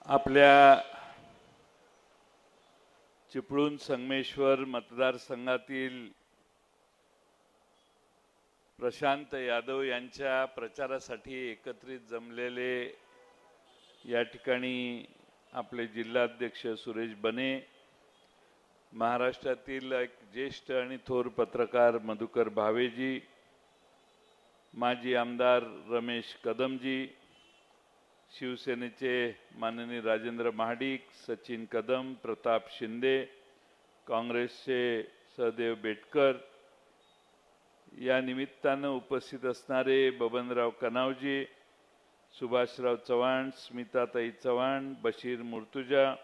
आपल्या चिपळूण संगमेश्वर मतदारसंघातील प्रशांत यादव यांच्या प्रचारासाठी एकत्रित जमलेले या ठिकाणी आपले जिल्हाध्यक्ष सुरेश बने, महाराष्ट्रातील एक ज्येष्ठ आणि थोर पत्रकार मधुकर भावेजी, माजी आमदार रमेश कदमजी, शिवसेनेचे माननीय राजेंद्र महाडिक, सचिन कदम, प्रताप शिंदे, काँग्रेसचे सहदेव बेटकर, या निमित्ताने उपस्थित असणारे बबनराव कनावजी, सुभाषराव चव्हाण, स्मिताताई चव्हाण, बशीर मुर्तुजा,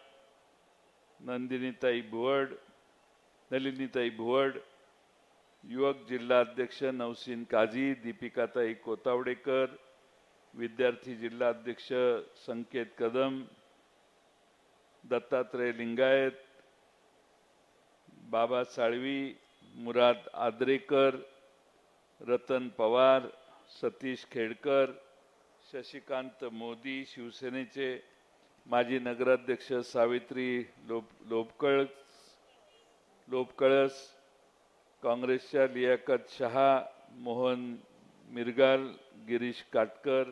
नलिनीताई भुवड, युवक जिल्हा अध्यक्ष नौसीन काझी, दीपिकाताई कोतावडेकर, विद्यार्थी जिल्हा अध्यक्ष संकेत कदम, दत्तात्रय लिंगायत, बाबा साळवी, मुराद आद्रेकर, रतन पवार, सतीश खेडकर, शशिकांत मोदी, शिवसेनेचे माजी नगराध्यक्ष सावित्री लोपकळस, काँग्रेसच्या लियाकत शहा, मोहन मिरगाल, गिरीश काटकर,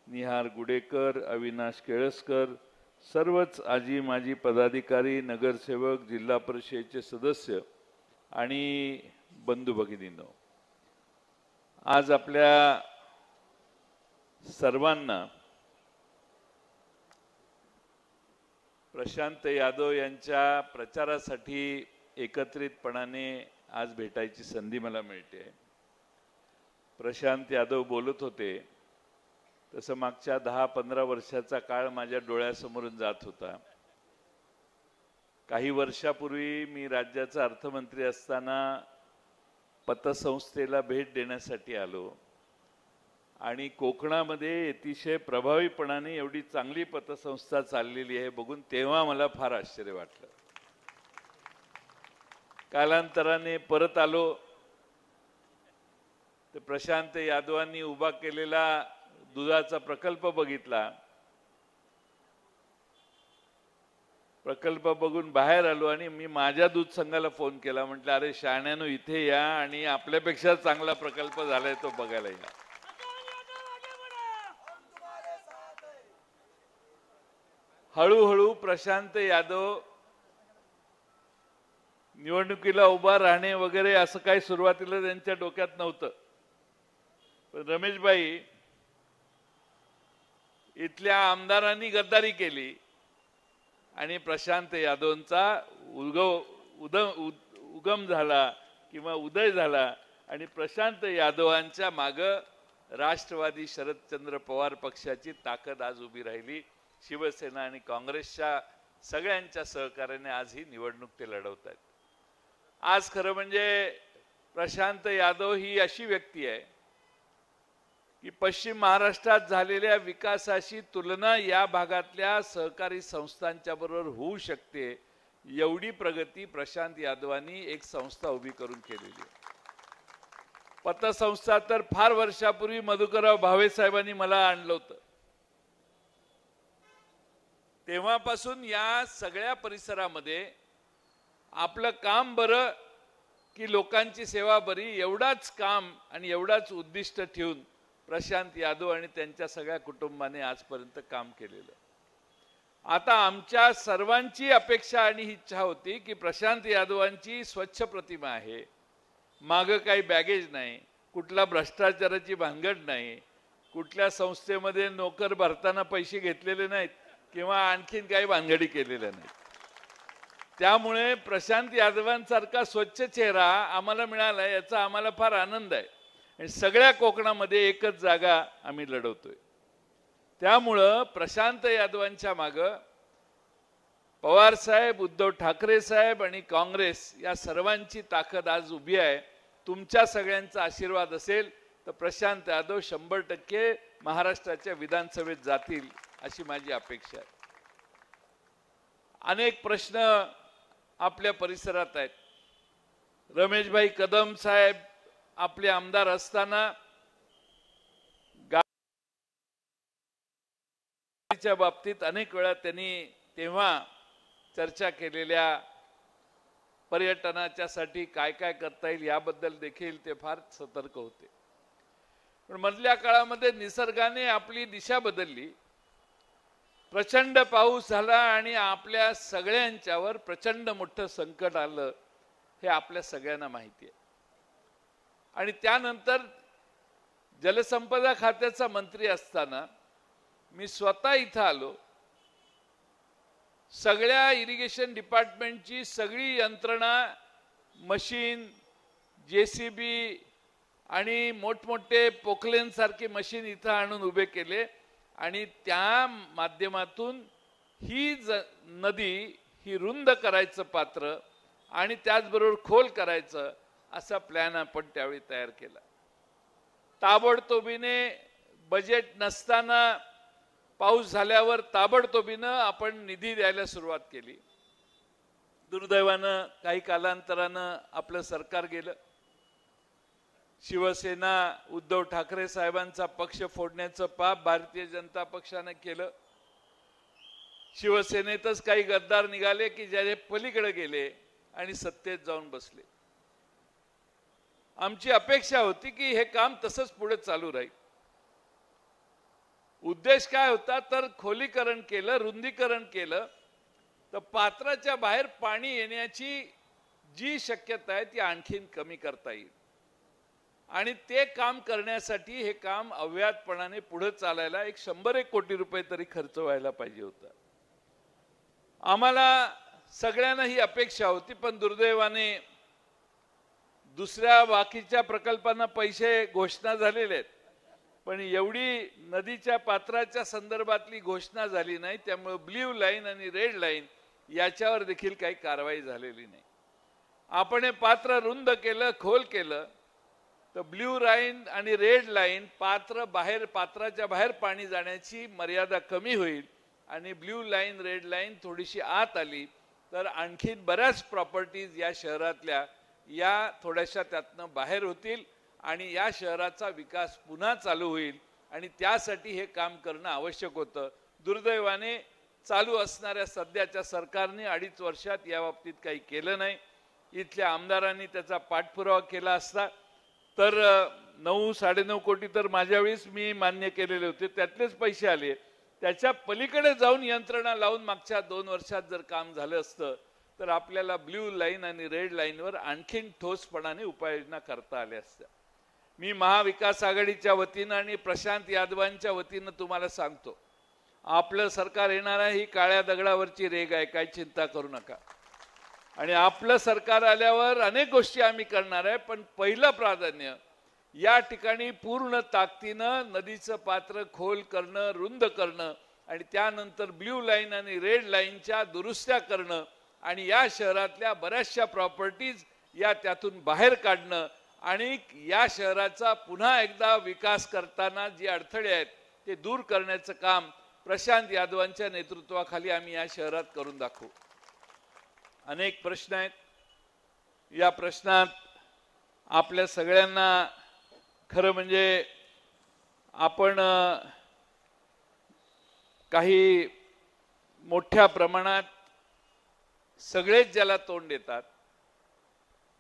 निहार गुडेकर, अविनाश केळसकर, सर्वच आजी माजी पदाधिकारी, नगरसेवक, जिल्हा परिषदेचे सदस्य आणि बंधू भगिनींनो, आज आपल्या सर्वांना प्रशांत यादव यांच्या प्रचारासाठी एकत्रितपणाने आज भेटायची संधी मला मिळते. प्रशांत यादव बोलत होते तसं मागच्या 10-15 वर्षाचा काळ माझ्या डोळ्यासमोरून जात होता. काही वर्षापूर्वी मी राज्याचा अर्थमंत्री असताना पतसंस्थेला भेट देण्यासाठी आलो आणि कोकणामध्ये अतिशय प्रभावीपणाने एवढी चांगली पतसंस्था चाललेली आहे बघून तेव्हा मला फार आश्चर्य वाटलं. कालांतराने परत आलो तर प्रशांत यादवांनी उभा केलेला दुधाचा प्रकल्प बघितला. प्रकल्प बघून बाहेर आलो आणि मी माझ्या दूध संघाला फोन केला, म्हटलं अरे शहाण्यानो इथे या आणि आपल्यापेक्षा चांगला प्रकल्प झालाय तो बघायला या. हळूहळू प्रशांत यादव निवडणुकीला उभा राहणे वगैरे असं काही सुरुवातीला त्यांच्या डोक्यात नव्हतं. पण रमेशभाई इथल्या आमदारांनी गद्दारी केली आणि प्रशांत यादवांचा उगम झाला किंवा उदय झाला आणि प्रशांत यादवांच्या मागे राष्ट्रवादी शरदचंद्र पवार पक्षाची ताकद आज उभी राहिली. शिवसेना आणि काँग्रेसच्या सगळ्यांच्या सहकार्याने आज ही निवडणूक ते लढवत आहेत. आज खरं म्हणजे प्रशांत यादव ही अशी व्यक्ती आहे की पश्चिम महाराष्ट्रात झालेल्या विकासाशी तुलना या भागातल्या सहकारी संस्थांच्या बरोबर होऊ शकते एवढी प्रगती प्रशांत यादवांनी एक संस्था उभी करून केलेली आहे. पतसंस्था तर फार वर्षापूर्वी मधुकरराव भावे साहेबांनी मला आणलं होतं. तेव्हापासून या सगळ्या परिसरामध्ये आपलं काम बरं की लोकांची सेवा बरी एवढाच काम आणि एवढाच उद्दिष्ट ठेवून प्रशांत यादव आणि त्यांच्या सगळ्या कुटुंबाने आजपर्यंत काम केलेलं. आता आमच्या सर्वांची अपेक्षा आणि इच्छा होती की प्रशांत यादवांची स्वच्छ प्रतिमा आहे, मागं काही बॅगेज नाही, कुठला भ्रष्टाचाराची भानगड नाही, कुठल्या संस्थेमध्ये नोकर भरताना पैसे घेतलेले नाहीत किंवा आणखीन काही भानगडी केलेल्या नाहीत. त्यामुळे प्रशांत यादवांसारखा स्वच्छ चेहरा आम्हाला मिळाला याचा आम्हाला फार आनंद आहे आणि सगळ्या कोकणामध्ये एकच जागा आम्ही लढवतोय. त्यामुळं प्रशांत यादवांच्या मागं पवार साहेब, उद्धव ठाकरे साहेब आणि काँग्रेस या सर्वांची ताकद आज उभी आहे. तुमच्या सगळ्यांचा आशीर्वाद असेल तर प्रशांत यादव 100% महाराष्ट्राच्या विधानसभेत जातील अशी माझी अपेक्षा आहे. अनेक प्रश्न आपल्या परिसरात आहेत. रमेशभाई कदम साहेब आपले आमदार असताना त्यांच्या बाबतीत अनेक वेळा त्यांनी तेव्हा चर्चा केलेल्या पर्यटनाच्यासाठी काय काय करता येईल याबद्दल देखील ते फार सतर्क होते. पण मधल्या काळामध्ये निसर्गाने आपली दिशा बदलली. प्रचंड पाऊस झाला आणि आपल्या सगळ्यांच्यावर प्रचंड मोठं संकट आलं हे आपल्या सगळ्यांना माहिती आहे. आणि त्यानंतर जलसंपदा खात्याचा मंत्री असताना मी स्वतः इथं आलो. सगळ्या इरिगेशन डिपार्टमेंटची सगळी यंत्रणा, मशीन, JCB आणि मोठमोठे पोकलेन सारखे मशीन इथं आणून उभे केले आणि त्या माध्यमातून ही नदी ही रुंद करायचं पात्र आणि त्याचबरोबर खोल करायचं असा प्लॅन आपण त्यावेळी तयार केला. ताबडतोबीने बजेट नसताना पाऊस झाल्यावर ताबडतोबीनं आपण निधी द्यायला सुरुवात केली. दुर्दैवानं काही कालांतरानं आपलं सरकार गेलं. शिवसेना उद्धव ठाकरे साहेबांचा पक्ष फोडण्याचं पाप भारतीय जनता पक्षानं केलं. शिवसेनेतच काही गद्दार निघाले की ज्याचे पलीकडे गेले आणि सत्तेत जाऊन बसले. आमची अपेक्षा होती की हे काम तसंच पुढे चालू राहील. उद्देश काय होता तर खोलीकरण केलं, रुंदीकरण केलं तर पात्राच्या बाहेर पाणी येण्याची जी शक्यता आहे ती आणखीन कमी करता येईल. आणि ते काम करण्यासाठी हे काम अव्याहतपणाने पुढे चालायला 100 कोटी रुपये तरी खर्च व्हायला पाहिजे होता. आम्हाला सगळ्यांना ही अपेक्षा होती. पण दुर्दैवाने दुसऱ्या बाकीच्या प्रकल्पांना पैसे घोषणा झालेले आहेत पण एवढी नदीच्या पात्राच्या संदर्भातली घोषणा झाली नाही. त्यामुळे ब्ल्यू लाईन आणि रेड लाईन याच्यावर देखील काही कारवाई झालेली नाही. आपण हे पात्र रुंद केलं, खोल केलं तर ब्ल्यू लाईन आणि रेड लाईन पात्राच्या बाहेर पाणी जाण्याची मर्यादा कमी होईल आणि ब्ल्यू लाईन रेड लाईन थोडीशी आत आली तर आणखीन बऱ्याच प्रॉपर्टीज या शहरातल्या या थोड्याशा त्यातनं बाहेर होतील आणि या शहराचा विकास पुन्हा चालू होईल. आणि त्यासाठी हे काम करणं आवश्यक होतं. दुर्दैवाने चालू असणाऱ्या सध्याच्या सरकारने 2.5 वर्षात या बाबतीत काही केलं नाही. इथल्या आमदारांनी त्याचा पाठपुरावा केला असता तर 9-9.5 कोटी तर माझ्या वेळेस मी मान्य केलेले होते, त्यातलेच पैसे आले. त्याच्या पलीकडे जाऊन यंत्रणा लावून मागच्या 2 वर्षात जर काम झालं असतं तर आपल्याला ब्ल्यू लाईन आणि रेड लाईनवर आणखीन ठोसपणाने उपाययोजना करता आल्या असत्या. मी महाविकास आघाडीच्या वतीनं आणि प्रशांत यादवांच्या वतीनं तुम्हाला सांगतो, आपलं सरकार येणार आहे ही काळ्या दगडावरची रेग आहे, काही चिंता करू नका. आणि आपलं सरकार आल्यावर अनेक गोष्टी आम्ही करणार आहे. पण पहिलं प्राधान्य या ठिकाणी पूर्ण ताकदीनं नदीचं पात्र खोल करणं, रुंद करणं आणि त्यानंतर ब्ल्यू लाईन आणि रेड लाईनच्या दुरुस्त्या करणं आणि या शहरातल्या बऱ्याचशा प्रॉपर्टीज या त्यातून बाहेर काढणं आणि या शहराचा पुन्हा एकदा विकास करताना जे अडथळे आहेत ते दूर करण्याचं काम प्रशांत यादवांच्या नेतृत्वाखाली आम्ही या शहरात करून दाखवू. अनेक प्रश्न आहेत. या प्रश्नात आपल्या सगळ्यांना खरं म्हणजे आपण काही मोठ्या प्रमाणात सगळेच ज्याला तोंड देतात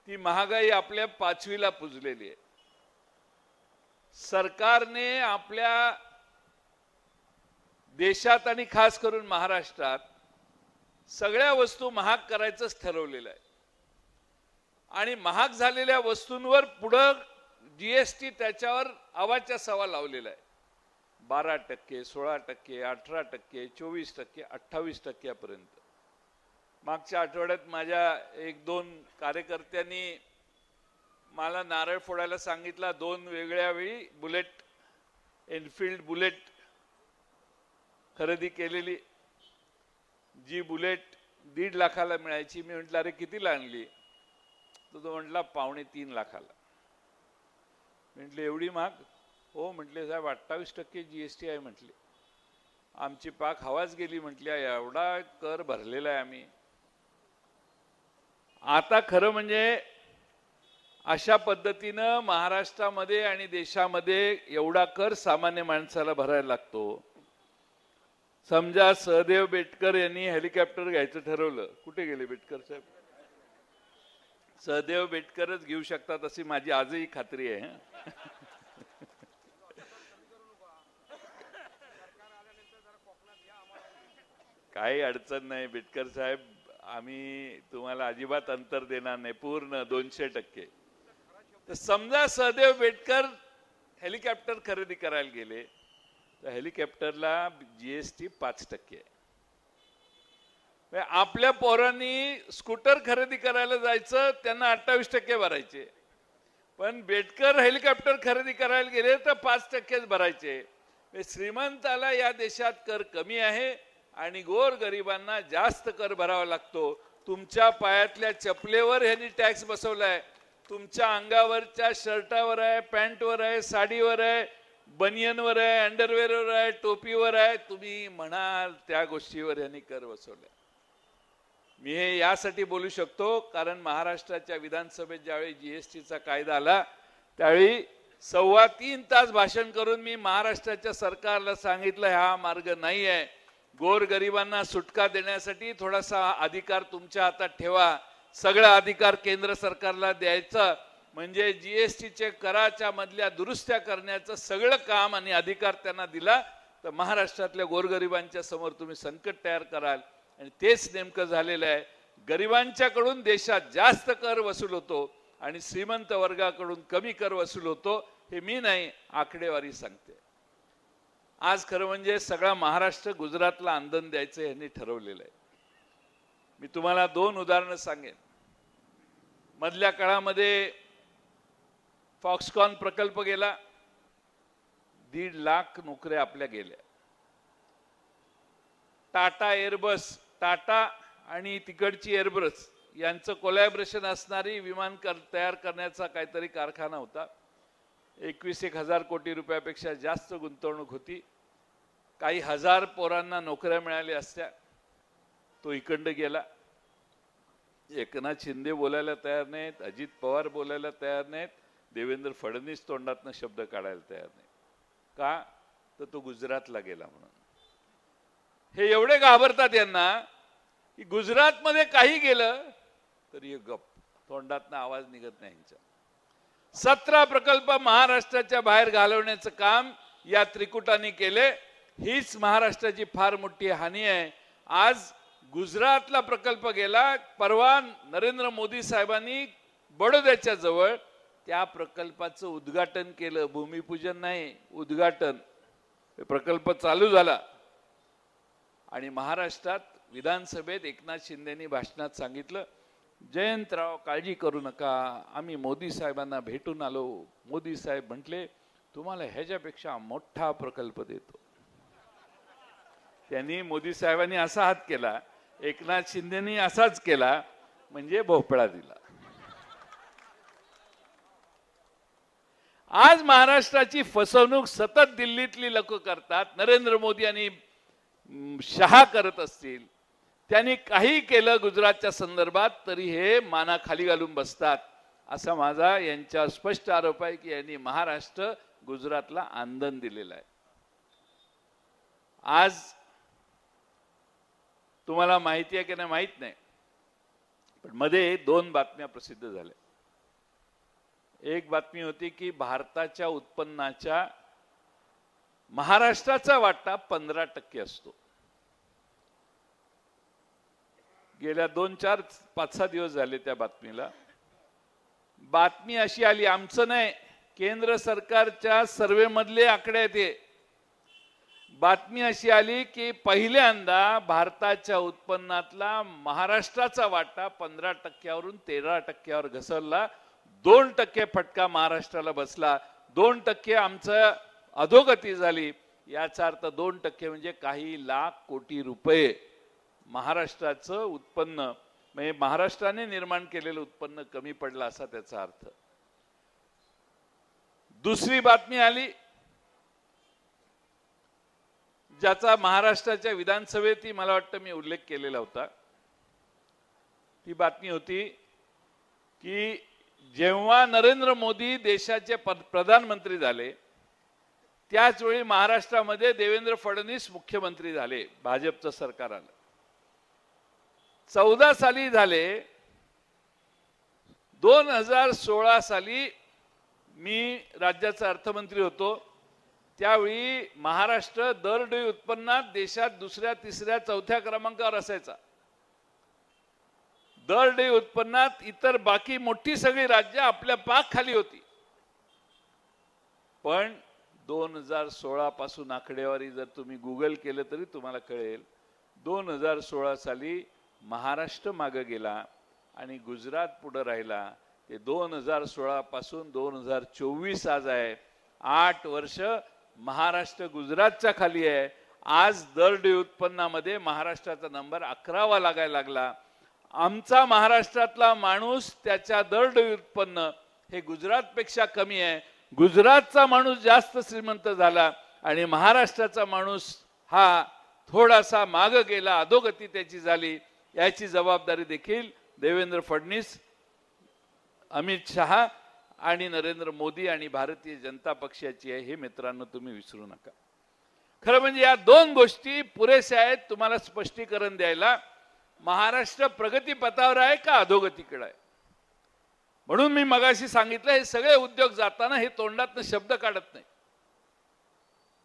ती महागाई आपल्या 5वीला पुजलेली आहे. सरकारने आपल्या देशात आणि खास करून महाराष्ट्रात सगळ्या वस्तू महाग करायचंच ठरवलेलं आहे. आणि महाग झालेल्या वस्तूंवर पुढं GST त्याच्यावर आवाच्या सवा लावलेला आहे. 12%, 16%, 18%, 24%, 28% मागच्या आठवड्यात माझ्या 1-2 कार्यकर्त्यांनी मला नारळ फोडायला सांगितला. 2 वेगळ्या वेळी एनफिल्ड बुलेट खरेदी केलेली. जी बुलेट 1.5 लाखाला मिळायची. मी म्हटलं अरे कितीला आणली? तो म्हटला 2.25 लाखाला. म्हटलं एवढी महाग? हो म्हटले साहेब 28% GST आहे म्हटले. आमची पाक हवाच गेली म्हटल्या, एवढा कर भरलेला आहे आम्ही. आता खरं म्हणजे अशा पद्धतीनं महाराष्ट्रामध्ये आणि देशामध्ये एवढा कर सामान्य माणसाला भरायला लागतो. समजा सहदेव बेटकर यांनी हेलिकॉप्टर घ्यायचं ठरवलं, कुठे गेले बेटकर साहेब? सहदेव बेटकरच घेऊ शकतात अशी माझी आजही खात्री आहे. काही अडचण नाही बेटकर साहेब, आम्ही तुम्हाला अजिबात अंतर देणार नाही, पूर्ण 200%. तर समजा सहदेव बेटकर हेलिकॉप्टर खरेदी करायला गेले तर हेलिकॉप्टरला जीएसटी 5% आहे. आपल्या पोरांनी स्कूटर खरेदी करायला जायचं, त्यांना 28% भरायचे, पण बेटकर हेलिकॉप्टर खरेदी करायला गेले तर 5%च भरायचे. श्रीमंताला या देशात कर कमी आहे आणि गोर गरिबांना जास्त कर भरावा लागतो. तुमच्या पायातल्या चपलेवर ह्यांनी टॅक्स बसवलाय, तुमच्या अंगावरच्या शर्टावर आहे, पॅन्टवर आहे, साडीवर आहे, बनियनवर आहे, अंडरवेअरवर आहे, टोपीवर आहे, तुम्ही म्हणाल त्या गोष्टीवर यांनी कर बसवलाय. मी हे यासाठी बोलू शकतो कारण महाराष्ट्राच्या विधानसभेत ज्यावेळी जीएसटीचा कायदा आला त्यावेळी 3.25 तास भाषण करून मी महाराष्ट्राच्या सरकारला सांगितलं हा मार्ग नाही आहे. गोरगरिबांना सुटका देण्यासाठी थोडासा अधिकार तुमच्या हातात ठेवा, सगळा अधिकार केंद्र सरकारला द्यायचा, म्हणजे जीएसटीचे कराच्या मधल्या दुरुस्त्या करण्याचं सगळं काम आणि अधिकार त्यांना दिला तर महाराष्ट्रातल्या गोरगरिबांच्या समोर तुम्ही संकट तयार कराल. आणि तेच नेमकं झालेलं आहे. गरिबांच्याकडून देशात जास्त कर वसूल होतो आणि श्रीमंत वर्गाकडून कमी कर वसूल होतो. हे मी नाही, आकडेवारी सांगते. आज खरं म्हणजे सगळा महाराष्ट्र गुजरातला आंदोलन द्यायचं यांनी ठरवलेलं आहे. मी तुम्हाला 2 उदाहरणं सांगेन. मधल्या काळामध्ये फॉक्सकॉन प्रकल्प गेला, 1.5 लाख नोकऱ्या आपल्या गेल्या. टाटा एअरबस, टाटा आणि तिकडची एअरबस यांचं कोलॅबरेशन असणारी विमान तयार करण्याचा काहीतरी कारखाना होता. 21,000 कोटी रुपयापेक्षा जास्त गुंतवणूक होती. काही हजार पोरांना नोकऱ्या मिळाल्या असत्या. तो इकडं गेला. एकनाथ शिंदे बोलायला तयार नाहीत, अजित पवार बोलायला तयार नाहीत, देवेंद्र फडणवीस तोंडातनं शब्द काढायला तयार नाही. का? तर तो गुजरातला गेला म्हणून. हे एवढे घाबरतात यांना की गुजरातमध्ये काही गेलं तरी गप, तोंडातनं आवाज निघत नाही यांचा. 17 प्रकल्प महाराष्ट्राच्या बाहेर घालवण्याचं काम या त्रिकुटांनी केले. हीच महाराष्ट्राची फार मोठी हानी आहे. आज गुजरातला प्रकल्प गेला. परवा नरेंद्र मोदी साहेबांनी बडोद्याच्या जवळ त्या प्रकल्पाचं उद्घाटन केलं. भूमिपूजन नाही, उद्घाटन. प्रकल्प चालू झाला आणि महाराष्ट्रात विधानसभेत एकनाथ शिंदेनी भाषणात सांगितलं, जयंतराव काळजी करू नका, आम्ही मोदी साहेबांना भेटून आलो. मोदी साहेब म्हटले तुम्हाला ह्याच्यापेक्षा मोठा प्रकल्प देतो. त्यांनी मोदी साहेबांनी असा हात केला, एकनाथ शिंदेनी असाच केला, म्हणजे भोपळा दिला. आज महाराष्ट्राची फसवणूक सतत दिल्लीतली लोक करतात. नरेंद्र मोदी आणि शहा करत असतील, त्यांनी काही केलं गुजरातच्या संदर्भात तरी हे माना खाली घालून बसतात. असा माझा यांच्या स्पष्ट आरोप आहे की यांनी महाराष्ट्र गुजरातला आंदोलन दिलेलं आहे. आज तुम्हाला माहिती आहे की नाही माहित नाही, पण मध्ये 2 बातम्या प्रसिद्ध झाल्या. एक बातमी होती की भारताच्या उत्पन्नाच्या महाराष्ट्राचा वाटा 15% असतो. गेल्या 2, 4, 5, 6 दिवस झाले त्या बातमीला. बातमी अशी आली, आमचं नाही, केंद्र सरकारच्या सर्वे मधले आकडे आहेत हे. बातमी अशी आली की पहिल्यांदा भारताच्या उत्पन्नातला महाराष्ट्राचा वाटा 15%वरून 13%वर घसरला. 2% फटका महाराष्ट्राला बसला. 2% आमचं अधोगती झाली. याचा अर्थ 2% म्हणजे काही लाख कोटी रुपये महाराष्ट्राचं उत्पन्न, म्हणजे महाराष्ट्राने निर्माण केलेलं उत्पन्न कमी पडलं असा त्याचा अर्थ. दुसरी बातमी आली ज्याचा महाराष्ट्राच्या विधानसभेत मला वाटतं मी उल्लेख केलेला होता. ती बातमी होती की जेव्हा नरेंद्र मोदी देशाचे प्रधानमंत्री झाले त्याच वेळी महाराष्ट्रामध्ये देवेंद्र फडणवीस मुख्यमंत्री झाले, भाजपचं सरकार आलं. 14 साली झाले. 2016 साली मी राज्याचा अर्थमंत्री होतो. त्यावेळी महाराष्ट्र दरडोई उत्पन्नात देशात दुसऱ्या, तिसऱ्या, चौथ्या क्रमांकावर असायचा. दरडोई उत्पन्नात इतर बाकी मोठी सगळी राज्य आपल्या पाक खाली होती. पण 2016 पासून आकडेवारी जर तुम्ही गुगल केलं तरी तुम्हाला कळेल, 2016 साली महाराष्ट्र मागे गेला आणि गुजरात पुढे राहिला. ते 2016 पासून 2024 आज आहे. 8 वर्ष महाराष्ट्र गुजरातच्या खाली आहे. आज दरडोई उत्पन्नामध्ये महाराष्ट्राचा नंबर 11वा लागायला लागला. आमचा महाराष्ट्रातला माणूस त्याच्या दरडोई उत्पन्न हे गुजरातपेक्षा कमी आहे. गुजरातचा माणूस जास्त श्रीमंत झाला आणि महाराष्ट्राचा माणूस हा थोडासा मागे गेला, अधोगती त्याची झाली. याची जबाबदारी देखील देवेंद्र फडणवीस, अमित शहा आणि नरेंद्र मोदी आणि भारतीय जनता पक्षाची आहे. हे मित्रांनो तुम्ही विसरू नका. खरं म्हणजे या दोन गोष्टी पुरेशा आहेत तुम्हाला स्पष्टीकरण द्यायला. महाराष्ट्र प्रगतीपथावर आहे का अधोगतीकडे आहे? म्हणून मी मगाशी सांगितलं, हे सगळे उद्योग जाताना हे तोंडातनं शब्द काढत नाही.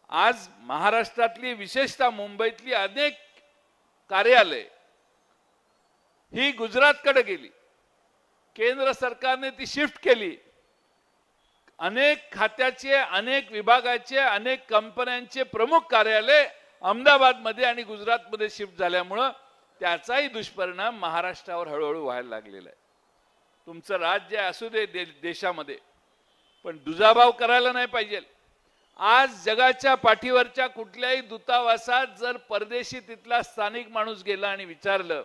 आज महाराष्ट्रातली, विशेषतः मुंबईतली अनेक कार्यालय ही गुजरातकडे गेली. केंद्र सरकारने ती शिफ्ट केली. अनेक खात्याचे, अनेक विभागाचे, अनेक कंपन्यांचे प्रमुख कार्यालय अहमदाबादमध्ये आणि गुजरातमध्ये शिफ्ट झाल्यामुळं त्याचाही दुष्परिणाम महाराष्ट्रावर हळूहळू व्हायला लागलेला आहे. तुमचं राज्य असू दे देशामध्ये, पण दुजाभाव करायला नाही पाहिजे. आज जगाच्या पाठीवरच्या कुठल्याही दूतावासात जर परदेशी तिथला स्थानिक माणूस गेला आणि विचारलं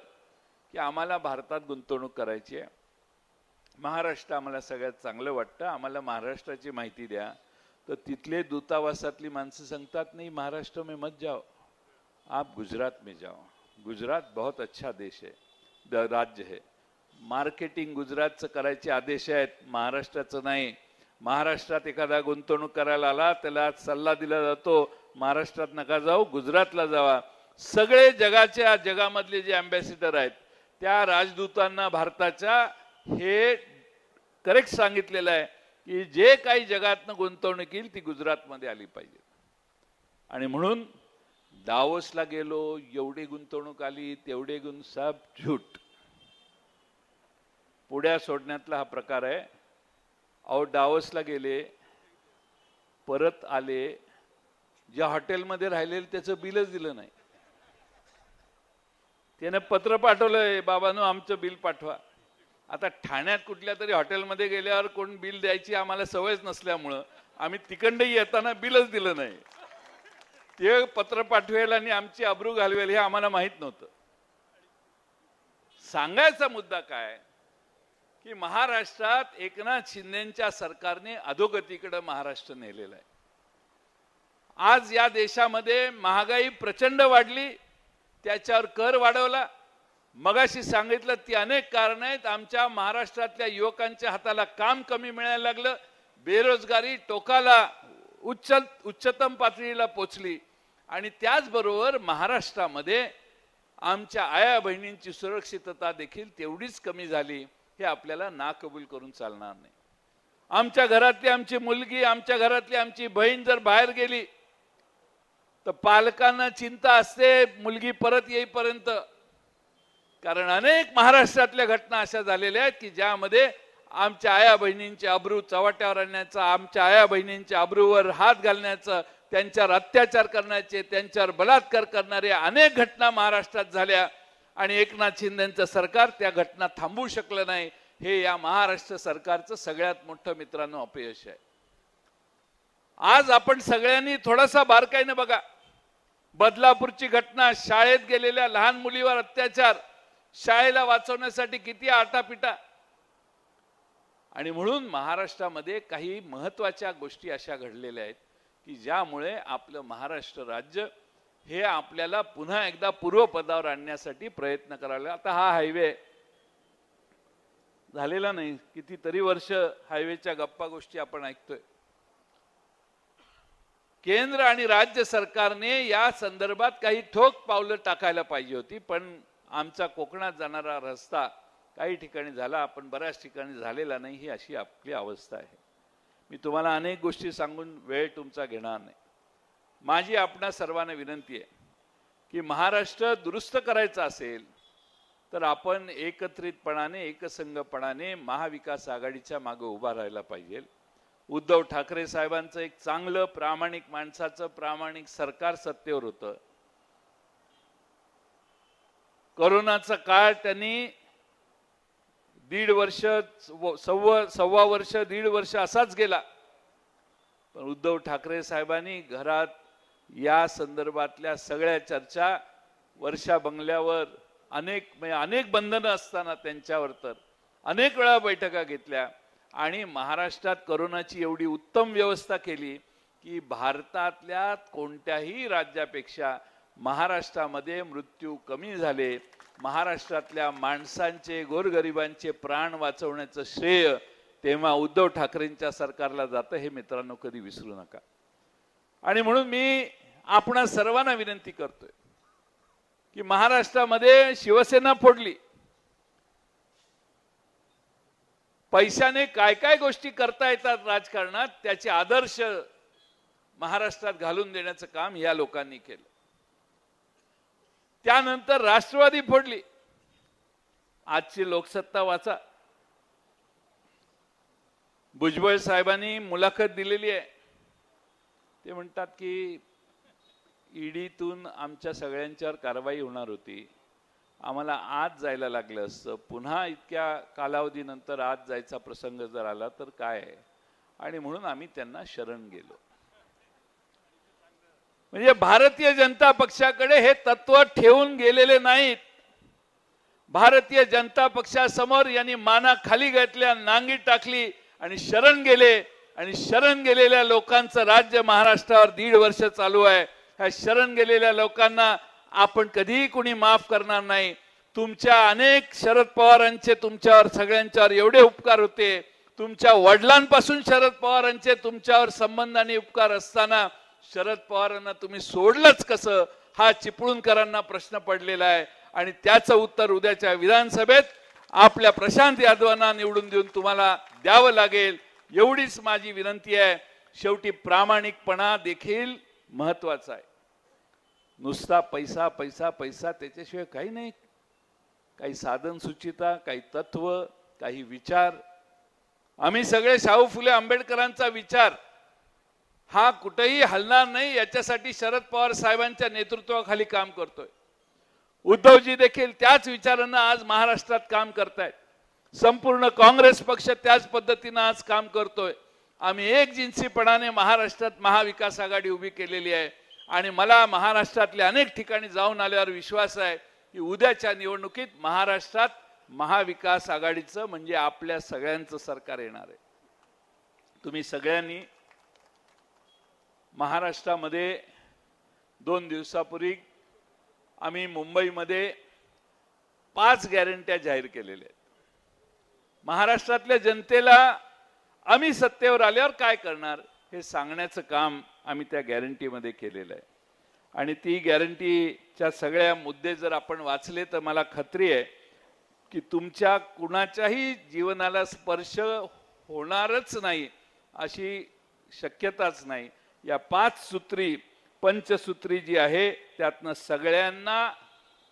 की आम्हाला भारतात गुंतवणूक करायची आहे, महाराष्ट्र आम्हाला सगळ्यात चांगलं वाटतं, आम्हाला महाराष्ट्राची माहिती द्या, तर तिथले दूतावासातली माणसं सांगतात नाही, महाराष्ट्र में मत जाओ, आप गुजरात में जाओ. गुजरात बहुत अच्छा देश है, राज्य है. मार्केटिंग गुजरातचं करायचे आदेश आहेत, महाराष्ट्राचं नाही. महाराष्ट्रात एखादा गुंतवणूक करायला आला त्याला सल्ला दिला जातो, महाराष्ट्रात नका जाऊ, गुजरातला जावा. सगळे जगामधले जे अँबॅसिडर आहेत त्या राजदूतांना भारताच्या हे करेक्ट सांगितलेलं आहे की जे काही जगातनं गुंतवणूक येईल ती गुजरातमध्ये आली पाहिजे. आणि म्हणून दावोसला गेलो, एवढी गुंतवणूक आली, तेवढे सब झूट. पुढ्या सोडण्यातला हा प्रकार आहे. अहो दावोसला गेले, परत आले, ज्या हॉटेलमध्ये राहिलेले त्याचं बिलच दिलं नाही. त्याने पत्र पाठवलंय, बाबांनो आमचं बिल पाठवा. आता ठाण्यात कुठल्या तरी हॉटेलमध्ये गेल्यावर कोण बिल द्यायची आम्हाला सवयच नसल्यामुळं आम्ही तिकडंही येताना बिलच दिलं नाही. ते पत्र पाठवेल आणि आमची अब्रू घालवेल हे आम्हाला माहित नव्हतं. सांगायचा मुद्दा काय की महाराष्ट्रात एकनाथ शिंदेच्या सरकारने अधोगतीकडे महाराष्ट्र नेलेला आहे. आज या देशामध्ये महागाई प्रचंड वाढली, त्याच्यावर कर वाढवला. मगाशी सांगितलं ती अनेक कारण आहेत. आमच्या महाराष्ट्रातल्या युवकांच्या हाताला काम कमी मिळायला लागलं, बेरोजगारी टोकाला उच्चतम पातळीला पोचली. आणि त्याचबरोबर महाराष्ट्रामध्ये आमच्या आया बहिणींची सुरक्षितता देखील तेवढीच कमी झाली. हे आपल्याला नाकबूल करून चालणार नाही. आमच्या घरातली आमची मुलगी, आमच्या घरातली आमची बहीण जर बाहेर गेली तर पालकांना चिंता असते मुलगी परत येईपर्यंत. कारण अनेक महाराष्ट्रातल्या घटना अशा झालेल्या आहेत की ज्यामध्ये आमच्या आया बहिणींचे अब्रू चव्हाट्यावर आणण्याचं, आमच्या आया बहिणींच्या अब्रूवर हात घालण्याचं, त्यांच्यावर अत्याचार करण्याचे, त्यांच्यावर बलात्कार करणारे अनेक घटना महाराष्ट्रात झाल्या. आणि एकनाथ शिंदेचं सरकार त्या घटना थांबवू शकलं नाही. हे या महाराष्ट्र सरकारचं सगळ्यात मोठं मित्रांनो अपयश आहे. आज आपण सगळ्यांनी थोडासा बारकाईने बघा. बदलापूरची घटना, शाळेत गेलेल्या लहान मुलीवर अत्याचार, शाळेला वाचवण्यासाठी किती आटापिटा. आणि म्हणून महाराष्ट्रामध्ये काही महत्त्वाच्या गोष्टी अशा घडलेल्या आहेत की ज्यामुळे आपलं महाराष्ट्र राज्य हे आपल्याला पुन्हा एकदा पूर्वपदावर आणण्यासाठी प्रयत्न करावे. आता हा हायवे झालेला नाही, कितीतरी वर्ष हायवेच्या गप्पा गोष्टी आपण ऐकतोय. केंद्र आणि राज्य सरकारने या संदर्भात काही ठोक पावलं टाकायला पाहिजे होती, पण आमचा कोकणात जाणारा रस्ता काही ठिकाणी झाला, पण बऱ्याच ठिकाणी झालेला नाही. ही अशी आपली अवस्था आहे. मी तुम्हाला अनेक गोष्टी सांगून वेळ तुमचा घेणार नाही. माझी आपणा सर्वांना विनंती आहे की महाराष्ट्र दुरुस्त करायचा असेल तर आपण एकत्रितपणाने एकसंघपणाने महाविकास आघाडीच्या मागे उभा राहायला पाहिजे. उद्धव ठाकरे साहेबांचं एक चांगलं प्रामाणिक माणसाचं प्रामाणिक सरकार सत्तेवर होतं. कोरोनाचा काळ त्यांनी दीड वर्ष असाच गेला. पण उद्धव ठाकरे साहेबांनी घरात या संदर्भातल्या सगळ्या चर्चा वर्षा बंगल्यावर अनेक बंधनं असताना त्यांच्यावर तर अनेक वेळा बैठका घेतल्या आणि महाराष्ट्रात कोरोनाची एवढी उत्तम व्यवस्था केली की भारतातल्या कोणत्याही राज्यापेक्षा महाराष्ट्रामध्ये मृत्यू कमी झाले. महाराष्ट्रातल्या माणसांचे गोरगरिबांचे प्राण वाचवण्याचं श्रेय तेव्हा उद्धव ठाकरेंच्या सरकारला जातं, हे मित्रांनो कधी विसरू नका. आणि म्हणून मी आपणा सर्वांना विनंती करतोय की महाराष्ट्रामध्ये शिवसेना फोडली, पैशाने काय काय गोष्टी करता येतात राजकारणात त्याचे आदर्श महाराष्ट्रात घालून देण्याचं काम या लोकांनी केलं. त्यानंतर राष्ट्रवादी फोडली. आजची लोकसत्ता वाचा. भुजबळ साहेबांनी मुलाखत दिलेली आहे. ते म्हणतात की ईडीतून आमच्या सगळ्यांच्यावर कारवाई होणार होती, आम्हाला आज जायला लागलं असतं, पुन्हा इतक्या कालावधीनंतर आज जायचा प्रसंग जर आला तर काय आहे, आणि म्हणून आम्ही त्यांना शरण गेलो. म्हणजे भारतीय जनता पक्षाकडे हे तत्व ठेवून गेलेले नाहीत. भारतीय जनता पक्षासमोर यांनी माना खाली घातल्या, नांगी टाकली आणि शरण गेले. आणि शरण गेलेल्या लोकांचं राज्य महाराष्ट्रावर 1.5 वर्ष चालू आहे. ह्या शरण गेलेल्या लोकांना आपण कधीही कोणी माफ करणार नाही. तुमच्या अनेक शरद पवारांचे तुमच्यावर सगळ्यांच्यावर एवढे उपकार होते. तुमच्या वडिलांपासून शरद पवारांचे तुमच्यावर संबंध आणि उपकार असताना शरद पवारांना तुम्ही सोडलंच कसं, हा चिपळूणकरांना प्रश्न पडलेला आहे. आणि त्याचं उत्तर उद्याच्या विधानसभेत आपल्या प्रशांत यादवांना निवडून देऊन तुम्हाला द्यावं लागेल. एवढीच माझी विनंती आहे. शेवटी प्रामाणिकपणा देखील महत्वाचा आहे. नुसता पैसा पैसा पैसा त्याच्याशिवाय काही नाही. काही साधन सुचिता, काही तत्व, काही विचार. आम्ही सगळे शाहू फुले आंबेडकरांचा विचार हा कुठेही हलणार नाही, याच्यासाठी शरद पवार साहेबांच्या नेतृत्वाखाली काम करतोय. उद्धवजी देखील त्याच विचारांना आज महाराष्ट्रात काम करतायत. संपूर्ण काँग्रेस पक्ष त्याच पद्धतीने आज काम करतोय. आम्ही एकजिन्सीपणाने महाराष्ट्रात महाविकास आघाडी उभी केलेली आहे. आणि मला महाराष्ट्रातल्या अनेक ठिकाणी जाऊन आल्यावर विश्वास आहे की उद्याच्या निवडणुकीत महाराष्ट्रात महाविकास आघाडीचं म्हणजे आपल्या सगळ्यांचं सरकार येणार आहे. तुम्ही सगळ्यांनी महाराष्ट्रामध्ये 2 दिवसापूर्वी आम्ही मुंबईमध्ये 5 गॅरंट्या जाहीर केलेल्या आहेत. महाराष्ट्रातल्या जनतेला आम्ही सत्तेवर आल्यावर काय करणार हे सांगण्याचं काम आम्ही त्या गॅरंटीमध्ये केलेलं आहे. आणि ती गॅरंटीच्या सगळ्या मुद्दे जर आपण वाचले तर मला खात्री आहे की तुमच्या कुणाच्याही जीवनाला स्पर्श होणारच नाही अशी शक्यताच नाही. या 5 सूत्री पंचसूत्री जी आहे त्यातनं सगळ्यांना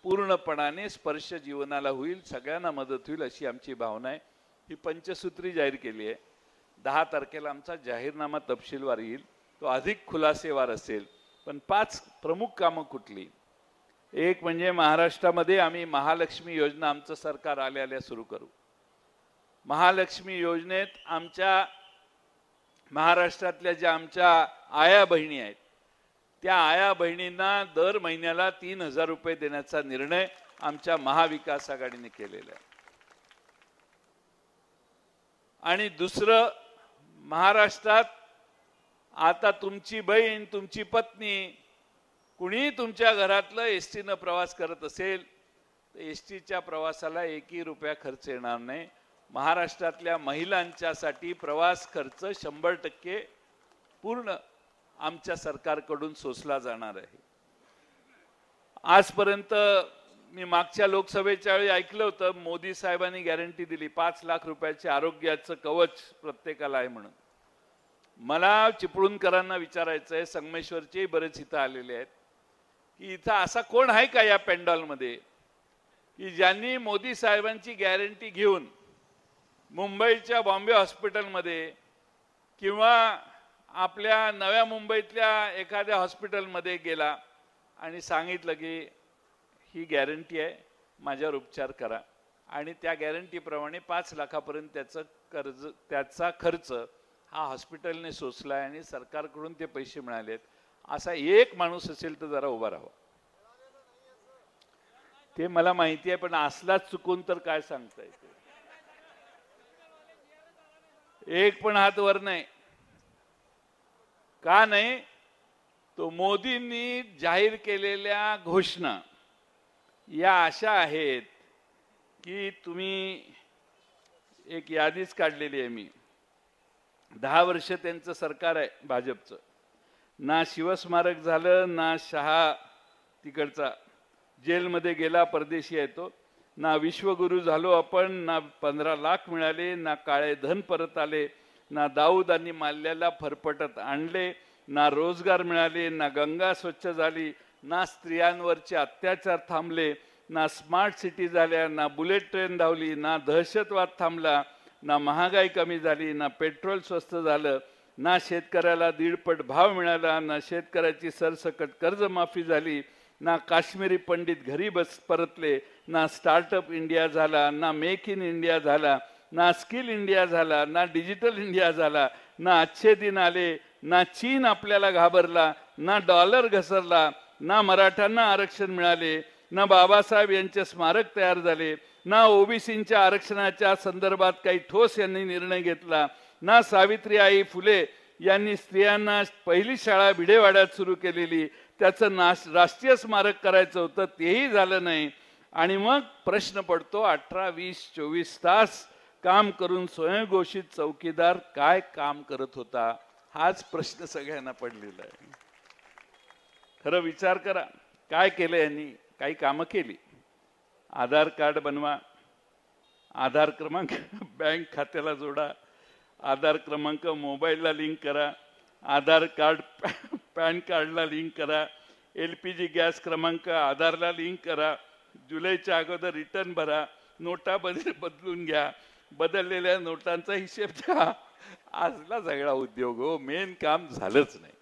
पूर्णपणाने स्पर्श जीवनाला होईल, सगळ्यांना मदत होईल अशी आमची भावना आहे. ही पंचसूत्री जाहीर केली आहे. 10 तारखेला आमचा जाहीरनामा तपशीलवार येईल, तो अधिक खुलासेवार असेल. पण 5 प्रमुख कामं कुठली? एक म्हणजे महाराष्ट्रामध्ये आम्ही महालक्ष्मी योजना आमचं सरकार आल्या सुरू करू. महालक्ष्मी योजनेत आमच्या महाराष्ट्रातल्या ज्या आमच्या आया बहिणी आहेत त्या आया बहिणींना दर महिन्याला 3,000 रुपये देण्याचा निर्णय आमच्या महाविकास आघाडीने केलेला आहे. आणि दुसरं, महाराष्ट्रात आता तुमची बहीण तुमची पत्नी कुणी तुमच्या घरातलं एसटीनं प्रवास करत असेल तर एसटीच्या प्रवासाला 1 रुपया खर्च येणार नाही. महाराष्ट्रातल्या महिलांच्यासाठी प्रवास खर्च 100% पूर्ण आमच्या सरकारकडून सोसला जाणार आहे. आजपर्यंत मी मागच्या लोकसभेच्या वेळी ऐकलं होतं मोदी साहेबांनी गॅरंटी दिली 5 लाख रुपयाचे आरोग्याचं कवच प्रत्येकाला आहे म्हणून. मला चिपळूणकरांना विचारायचं आहे, संगमेश्वरचे बरेच इथं आलेले आहेत, की इथं असा कोण आहे का या पेंडॉलमध्ये की ज्यांनी मोदी साहेबांची गॅरंटी घेऊन मुंबईच्या बॉम्बे हॉस्पिटलमध्ये किंवा आपल्या नव्या मुंबईतल्या एखाद्या हॉस्पिटलमध्ये गेला आणि सांगितलं की ही गॅरंटी आहे, माझ्यावर उपचार करा, आणि त्या गॅरंटीप्रमाणे 5 लाखापर्यंत त्याचा खर्च हा हॉस्पिटलने सोसला आहे आणि सरकारकडून ते पैसे मिळालेत, असा एक माणूस असेल तर जरा उभा राहावा. ते मला माहिती आहे, पण असलाच चुकून तर काय सांगता येते. एक पण हात वर नाही. का नाही? तो मोदींनी जाहीर केलेल्या घोषणा या अशा आहेत की तुम्ही एक यादीच काढलेली आहे मी. 10 वर्ष त्यांचं सरकार आहे भाजपचं. ना शिवस्मारक झालं, ना शहा तिकडचा जेलमध्ये गेला, परदेशी आहे तो, ना विश्वगुरू झालो आपण, ना 15 लाख मिळाले, ना काळे धन परत आले, ना दाऊदांनी माल्ल्याला फरफटत आणले, ना रोजगार मिळाले, ना गंगा स्वच्छ झाली, ना स्त्रियांवरचे अत्याचार थांबले, ना स्मार्ट सिटी झाल्या, ना बुलेट ट्रेन धावली, ना दहशतवाद थांबला, ना महागाई कमी झाली, ना पेट्रोल स्वस्त झालं, ना शेतकऱ्याला 1.5 पट भाव मिळाला, ना शेतकऱ्याची सरसकट कर्जमाफी झाली, ना काश्मीरी पंडित घरी परतले, ना स्टार्टअप इंडिया झाला, ना मेक इन इंडिया झाला, ना स्किल इंडिया झाला, ना डिजिटल इंडिया झाला, ना अच्छे दिन आले, ना चीन आपल्याला घाबरला, ना डॉलर घसरला, ना मराठ्यांना आरक्षण मिळाले, ना बाबासाहेब यांचे स्मारक तयार झाले, ना ओबीसींच्या आरक्षणाच्या संदर्भात काही ठोस यांनी निर्णय घेतला, ना सावित्रीबाई फुले यांनी स्त्रियांना पहिली शाळा भिडेवाड्यात सुरू केलेली, त्याचं राष्ट्रीय स्मारक करायचं होतं, तेही झालं नाही. आणि मग प्रश्न पडतो, 18, 20, 24 तास काम करून स्वयंघोषित चौकीदार काय काम करत होता, हाच प्रश्न सगळ्यांना पडलेला आहे. खरं विचार करा, काय केलं यांनी? काही कामं केली. आधार कार्ड बनवा, आधार क्रमांक बँक खात्याला जोडा, आधार क्रमांक मोबाईलला लिंक करा, आधार कार्ड पॅन कार्डला लिंक करा, LPG गॅस क्रमांक आधारला लिंक करा, जुलैच्या अगोदर रिटर्न भरा, नोटा बदलून घ्या, बदललेल्या नोटांचा हिशेब द्या. आजला सगळा उद्योग हो, मेन काम झालंच नाही.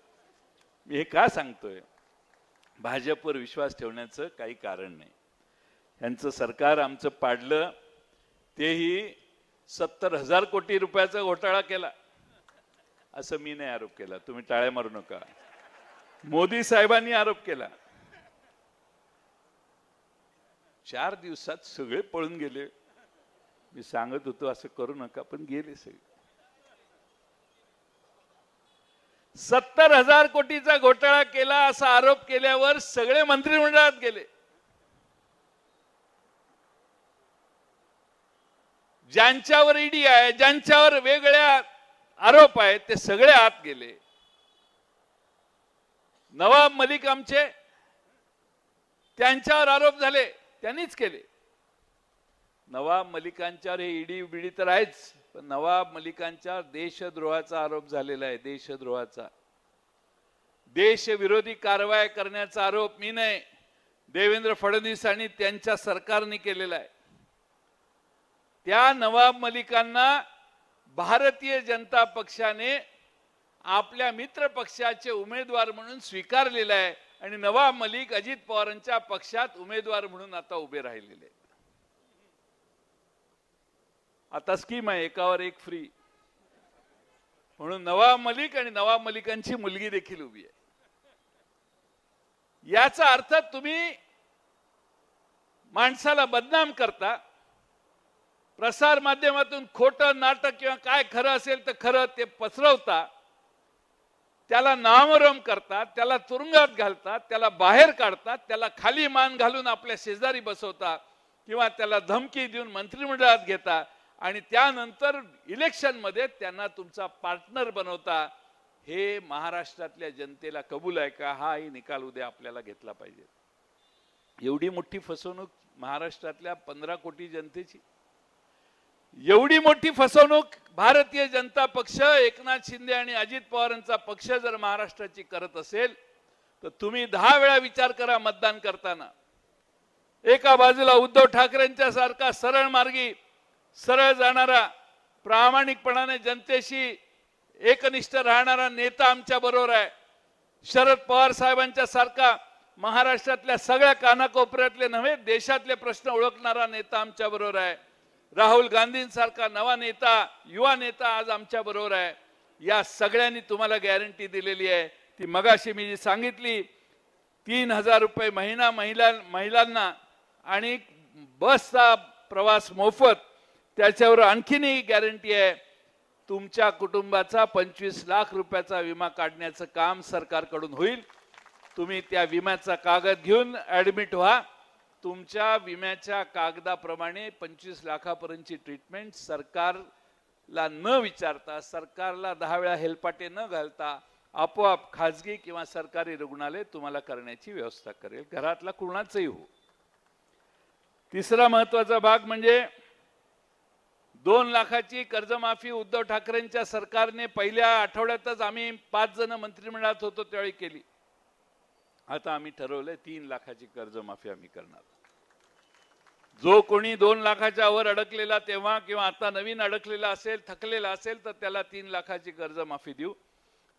मी हे का सांगतोय? भाजपवर विश्वास ठेवण्याचं काही कारण नाही. यांचं सरकार आमचं पाडलं, तेही 70,000 कोटी रुपयाचा घोटाळा केला असं मी नाही आरोप केला, तुम्ही टाळ्या मारू नका. मोदी साहेबांनी आरोप केला. 4 दिवसात सगळे पळून गेले. मी सांगत होतो असं करू नका, पण गेले सगळे. 70,000 कोटीचा घोटाळा केला असा आरोप केल्यावर सगळे मंत्रिमंडळात गेले. ज्यांच्यावर ईडी आहे, ज्यांच्यावर वेगळ्या आरोप आहेत, ते सगळे आत गेले. नवाब मलिक आमचे, त्यांच्यावर आरोप झाले, त्यांनीच केले. नवाब मलिकांच्यावर हे ईडी बिडी तर आहेच, पण नवाब मलिकांच्यावर देशद्रोहाचा आरोप झालेला आहे. देशद्रोहाचा, देशविरोधी कारवाया करण्याचा आरोप मी नाही, देवेंद्र फडणवीस आणि त्यांच्या सरकारने केलेला आहे. त्या नवाब मलिकांना भारतीय जनता पक्षाने आपल्या मित्र पक्षाचे उमेदवार म्हणून स्वीकारलेला आहे आणि नवाब मलिक अजित पवारांच्या पक्षात उमेदवार म्हणून आता उभे राहिलेले आहेत. आता स्कीम आहे एकावर एक फ्री म्हणून नवाब मलिक आणि नवाब मलिकांची मुलगी देखील उभी आहे. याचा अर्थ तुम्ही माणसाला बदनाम करता, प्रसार माध्यमातून खोटं नाटक किंवा काय खरं असेल तर खरं ते पसरवता, त्याला नामोरम करतात, त्याला तुरुंगात घालतात, त्याला बाहेर काढतात, त्याला खाली मान घालून आपल्या शेजारी बसवता किंवा त्याला धमकी देऊन मंत्रिमंडळात घेता आणि त्यानंतर इलेक्शन मध्ये त्यांना तुमचा पार्टनर बनवता. हे महाराष्ट्रातल्या जनतेला कबूल आहे का, हाही निकाल उद्या आपल्याला घेतला पाहिजे. एवढी मोठी फसवणूक महाराष्ट्रातल्या 15 कोटी जनतेची, एवढी मोठी फसवणूक भारतीय जनता पक्ष, एकनाथ शिंदे आणि अजित पवारांचा पक्ष जर महाराष्ट्राची करत असेल तर तुम्ही 10 वेळा विचार करा मतदान करताना. एका बाजूला उद्धव ठाकरेंच्या सारखा सरळ मार्गी, सरळ जाणारा, प्रामाणिकपणाने जनतेशी एकनिष्ठ राहणारा नेता आमच्या बरोबर आहे. शरद पवार साहेबांच्या सारखा महाराष्ट्रातल्या सगळ्या कानाकोपऱ्यातले नव्हे, देशातले प्रश्न ओळखणारा नेता आमच्या बरोबर आहे. राहुल गांधींसारखा नवा नेता, युवा नेता आज आमच्या बरोबर आहे. या सगळ्यांनी तुम्हाला गॅरंटी दिलेली आहे. ती मगाशी मी जी सांगितली, 3000 रुपये महिना महिलांना आणि बसचा प्रवास मोफत, त्याच्यावर आणखीनही गॅरंटी आहे. तुमच्या कुटुंबाचा 25 लाख रुपयाचा विमा काढण्याचं काम सरकारकडून होईल. तुम्ही त्या विम्याचा कागद घेऊन ऍडमिट व्हा. तुमच्या विम्याच्या कागदाप्रमाणे 25 लाखापर्यंतची ट्रीटमेंट सरकारला न विचारता, सरकारला 10 वेळा हेलपाटे न घालता आपोआप खाजगी किंवा सरकारी रुग्णालय तुम्हाला करण्याची व्यवस्था करेल, घरातला कुणाचंही हो. तिसरा महत्वाचा भाग म्हणजे 2 लाखाची कर्जमाफी उद्धव ठाकरेंच्या सरकारने पहिल्या आठवड्यातच, आम्ही 5 जण मंत्रिमंडळात होतो त्यावेळी केली. आता आम्ही ठरवलंय 3 लाखाची कर्जमाफी आम्ही करणार. जो कोणी 2 लाखाच्या वर अडकलेला तेव्हा किंवा आता नवीन अडकलेला असेल, थकलेला असेल, तर त्याला 3 लाखाची कर्जमाफी देऊ.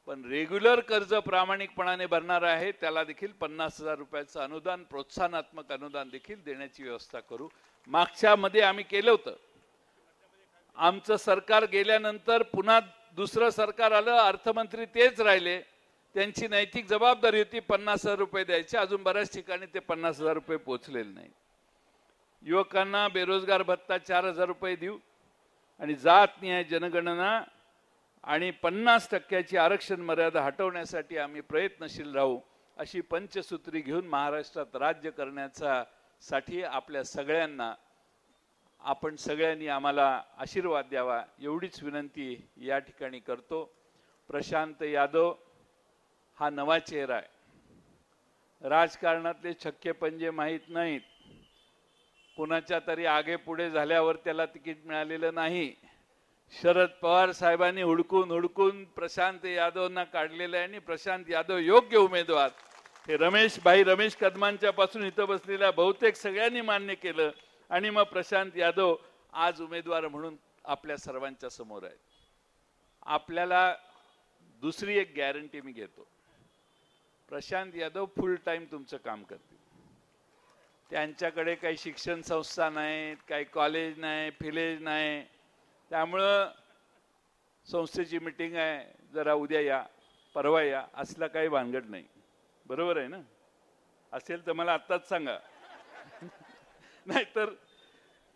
पण रेग्युलर कर्ज प्रामाणिकपणाने भरणार आहे त्याला देखील 50,000 रुपयाचं अनुदान, प्रोत्साहनात्मक अनुदान देखील देण्याची व्यवस्था करू. मागच्या मध्ये आम्ही केलं होतं. आमचं सरकार गेल्यानंतर पुन्हा दुसरं सरकार आलं, अर्थमंत्री तेच राहिले. त्यांची नैतिक जबाबदारी होती 50,000 रुपये द्यायचे. अजून बऱ्याच ठिकाणी ते 50,000 रुपये पोहोचलेले नाही. युवकांना बेरोजगार भत्ता 4,000 रुपये देऊ आणि जातनिहाय जनगणना आणि 50% आरक्षण मर्यादा हटवण्यासाठी आम्ही प्रयत्नशील राहू. अशी पंचसूत्री घेऊन महाराष्ट्रात राज्य करण्याचा साठी आपल्या सगळ्यांना, आपण सगळ्यांनी आम्हाला आशीर्वाद द्यावा एवढीच विनंती या ठिकाणी करतो. प्रशांत यादव हा नवा चेहरा आहे. राजकारणातले छक्के पंजे माहीत नाहीत. कुणाच्या तरी आगे पुढे झाल्यावर त्याला तिकीट मिळालेलं नाही. शरद पवार साहेबांनी हुडकून प्रशांत यादवना काढलेलं आहे आणि प्रशांत यादव योग्य उमेदवार हे रमेश कदमांच्या पासून इथं बसलेल्या बहुतेक सगळ्यांनी मान्य केलं आणि मग प्रशांत यादव आज उमेदवार म्हणून आपल्या सर्वांच्या समोर आहेत. आपल्याला दुसरी एक गॅरंटी मी घेतो, प्रशांत यादव फुल टाइम तुमचं काम करतील. त्यांच्याकडे काही शिक्षण संस्था नाहीत, काही कॉलेज नाही, फिलेज नाही. त्यामुळं संस्थेची मीटिंग आहे, जरा उद्या या, परवा या, असला काही भानगड नाही. बरोबर आहे ना? असेल तर मला आत्ताच सांगा. नाहीतर,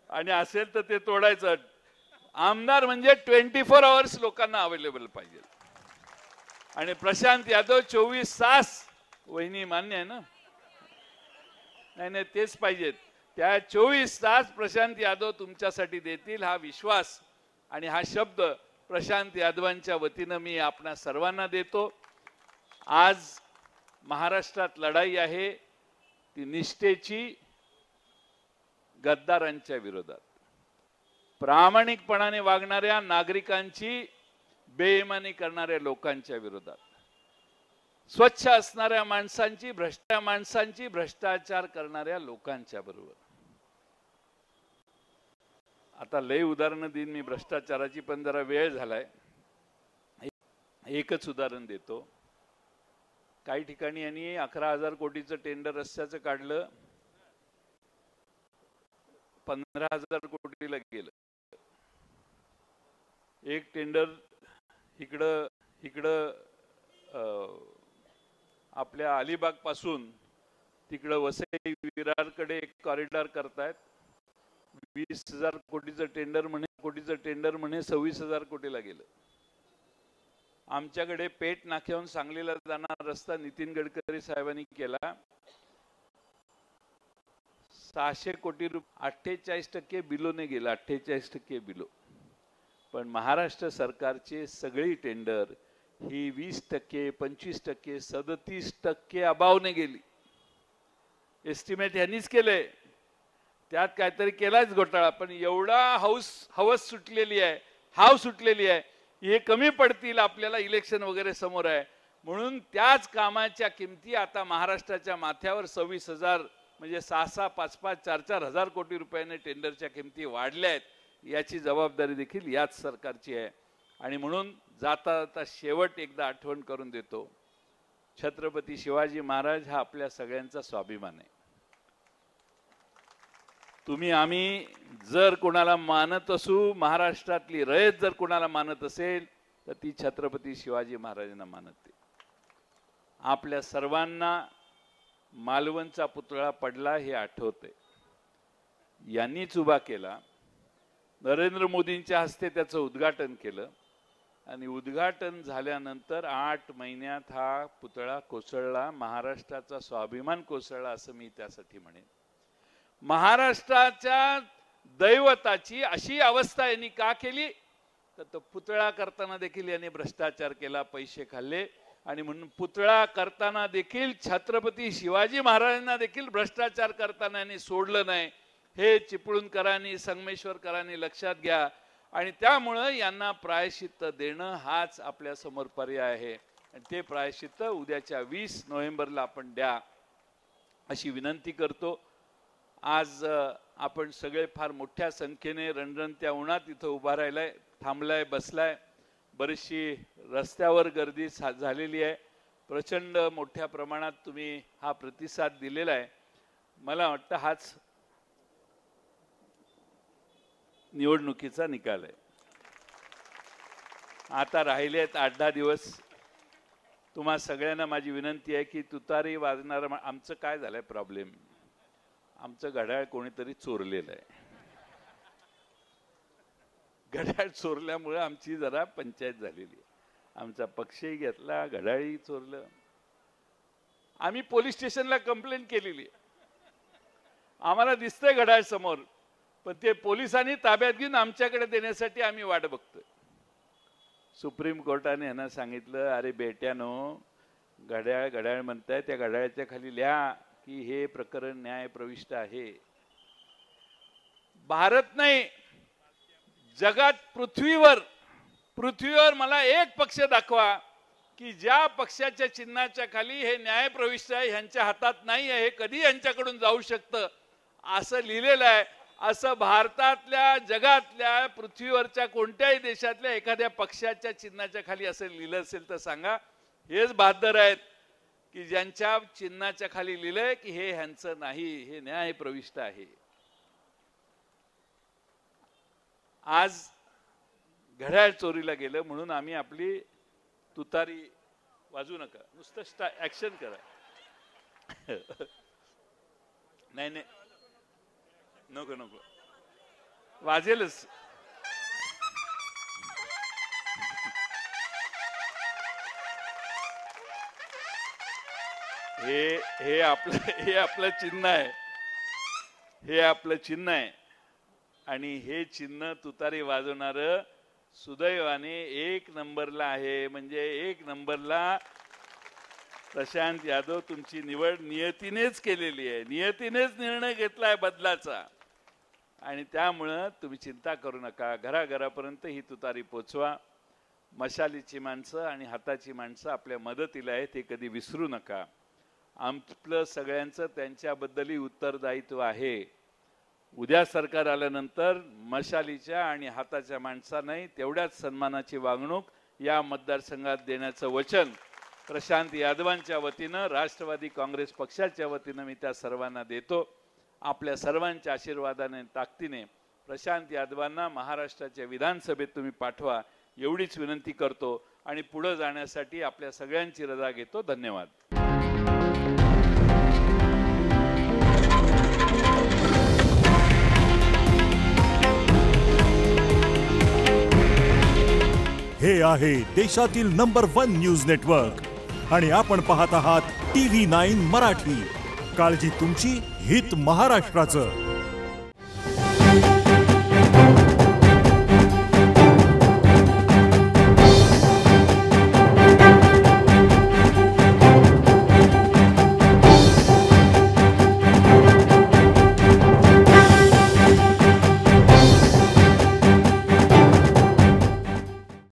आणि असेल तर ते तोडायचं. आमदार म्हणजे 24 आवर्स लोकांना अवेलेबल पाहिजे. आणि प्रशांत यादव 24 तास, वहिनी मान्य आहे ना? नाही तेच पाहिजेत. त्या 24 तास प्रशांत यादव तुमच्यासाठी देतील हा विश्वास आणि हा शब्द प्रशांत यादवांच्या वतीनं मी आपणा सर्वांना देतो. आज महाराष्ट्रात लढाई आहे ती निष्ठेची, गद्दारांच्या विरोधात, प्रामाणिकपणाने वागणाऱ्या नागरिकांची बेईमानी करणाऱ्या लोकांच्या विरोधात, स्वच्छ असणाऱ्या माणसांची, भ्रष्टाचार करणाऱ्या लोकांच्या बरोबर. आता लय उदाहरणं देईन मी भ्रष्टाचाराची, पण जरा वेळ झालाय. एकच उदाहरण देतो. काही ठिकाणी यांनी 11,000 कोटीचं टेंडर रस्त्याचं काढलं, 15,000 कोटीला गेलं. एक टेंडर इकडं आपल्या अलिबाग पासून तिकडं वसई विरारकडे एक कॉरिडॉर करतायत. 20,000 कोटीचं टेंडर म्हणे 26,000 कोटीला गेलं. आमच्याकडे पेठ नाक्याहून सांगलीला जाणारा रस्ता नितीन गडकरी साहेबांनी केला. 600 कोटी रुपये, 48% बिलोने गेला, 48% बिलो. पण महाराष्ट्र सरकारचे सगळी टेंडर ही 20%, 25%, 37% अभावने गेली. एस्टिमेट ह्यांनीच केले, त्यात काहीतरी केलाच घोटाळा, पण एवढा हवस सुटलेली आहे, हाव सुटलेली आहे, हे कमी पडतील आपल्याला, इलेक्शन वगैरे समोर आहे म्हणून त्याच कामाच्या किमती आता महाराष्ट्राच्या माथ्यावर 26,000 म्हणजे 6,6, 5,5, 4,4 हजार कोटी रुपयाने टेंडरच्या किमती वाढल्या आहेत. याची जबाबदारी देखील याच सरकारची आहे. आणि म्हणून जाता जाता शेवट एकदा आठवण करून देतो, छत्रपती शिवाजी महाराज हा आपल्या सगळ्यांचा स्वाभिमान आहे. तुम्ही आम्ही जर कोणाला मानत असू, महाराष्ट्रातली रयत जर कोणाला मानत असेल तर ती छत्रपती शिवाजी महाराजांना मानते. आपल्या सर्वांना मालवणचा पुतळा पडला हे आठवते, यांनीच उभा केला. नरेंद्र मोदींच्या हस्ते त्याचं उद्घाटन केलं आणि उद्घाटन झाल्यानंतर 8 महिन्यात हा पुतळा कोसळला. महाराष्ट्राचा स्वाभिमान कोसळला असं मी त्यासाठी म्हणेन. महाराष्ट्राच्या दैवताची अशी अवस्था यांनी का केली तर तो पुतळा करताना देखील यांनी भ्रष्टाचार केला, पैसे खाल्ले आणि म्हणून पुतळा करताना देखील छत्रपती शिवाजी महाराजांना देखील भ्रष्टाचार करताना यांनी सोडलं नाही. हे चिपळूणकरांनी, संगमेश्वरकरांनी लक्षात घ्या आणि त्यामुळं यांना प्रायश्चित्त देणं हाच आपल्या समोर पर्याय आहे. आणि ते प्रायश्चित्त उद्याच्या 20 नोव्हेंबरला आपण द्या अशी विनंती करतो. आज आपण सगळे फार मोठ्या संख्येने रणरणत्या उन्हात इथं उभा राहिलाय, थांबलाय, बसलाय. बरीचशी रस्त्यावर गर्दी झालेली आहे. प्रचंड मोठ्या प्रमाणात तुम्ही हा प्रतिसाद दिलेला आहे. मला वाटतं हाच निवडणुकीचा निकाल आहे. आता राहिले आहेत 8-10 दिवस. तुम्हा सगळ्यांना माझी विनंती आहे की तुतारी वाजणार. आमचं काय झालंय प्रॉब्लेम, आमचं घड्याळ कोणीतरी चोरलेलं आहे. घड्याळ चोरल्यामुळे आमची जरा पंचायत झालेली आहे. आमचा पक्षही घेतला, घड्याळही चोरलं. आम्ही पोलीस स्टेशनला कंप्लेंट केलेली आहे. आम्हाला दिसतंय घड्याळ समोर, पण ते पोलिसांनी ताब्यात घेऊन आमच्याकडे देण्यासाठी आम्ही वाट बघतोय. सुप्रीम कोर्टाने यांना सांगितलं, अरे बेट्यानो, घड्याळ म्हणताय, त्या घड्याळाच्या खाली लिहा की हे प्रकरण न्याय प्रविष्ट आहे. भारत नाही, जगात पृथ्वीवर मला एक पक्ष दाखवा की ज्या पक्षाच्या चिन्हाच्या खाली हे न्याय प्रविष्ट आहे, ह्यांच्या हातात नाही आहे, हे कधी यांच्याकडून जाऊ शकतं असं लिहिलेलं आहे. असं भारतातल्या, जगातल्या, पृथ्वीवरच्या कोणत्याही देशातल्या एखाद्या पक्षाच्या चिन्हाच्या खाली असं लिहिलं असेल तर सांगा. हेच बहादर आहेत की ज्यांच्या चिन्हाच्या खाली लिहिलंय की हे ह्यांचं नाही, हे न्याय प्रविष्ट आहे. आज घड्याळ चोरीला गेलं म्हणून आम्ही आपली तुतारी वाजू नका, नुसतं ऍक्शन करा. नाही नको वाजेलच. हे आपलं चिन्ह आहे, हे आपलं चिन्ह आहे. आणि हे चिन्ह तुतारी वाजवणार सुदैवाने 1 नंबरला आहे. म्हणजे 1 नंबरला प्रशांत यादव तुमची निवड नियतीनेच केलेली आहे, नियतीनेच निर्णय घेतलाय बदलाचा. आणि त्यामुळं तुम्ही चिंता करू नका, घराघरापर्यंत ही तुतारी पोचवा. मशालीची माणसं आणि हाताची माणसं आपल्या मदतीला आहेत, हे कधी विसरू नका. आपलं सगळ्यांचं त्यांच्याबद्दलही उत्तरदायित्व आहे. उद्या सरकार आल्यानंतर मशालीच्या आणि हाताच्या माणसांनाही तेवढ्याच सन्मानाची वागणूक या मतदारसंघात देण्याचं वचन प्रशांत यादवांच्या वतीनं, राष्ट्रवादी काँग्रेस पक्षाच्या वतीनं मी त्या सर्वांना देतो. आपल्या सर्वांच्या आशीर्वादाने, ताकदीने प्रशांत यादवांना महाराष्ट्राच्या विधानसभेत तुम्ही पाठवा एवढीच विनंती करतो आणि पुढे जाण्यासाठी आपल्या सगळ्यांची रजा घेतो. धन्यवाद. हे आहे देशातील नंबर 1 न्यूज नेटवर्क आणि आपण पाहत आहात TV9 मराठी. काळजी तुमची, हित महाराष्ट्राचं.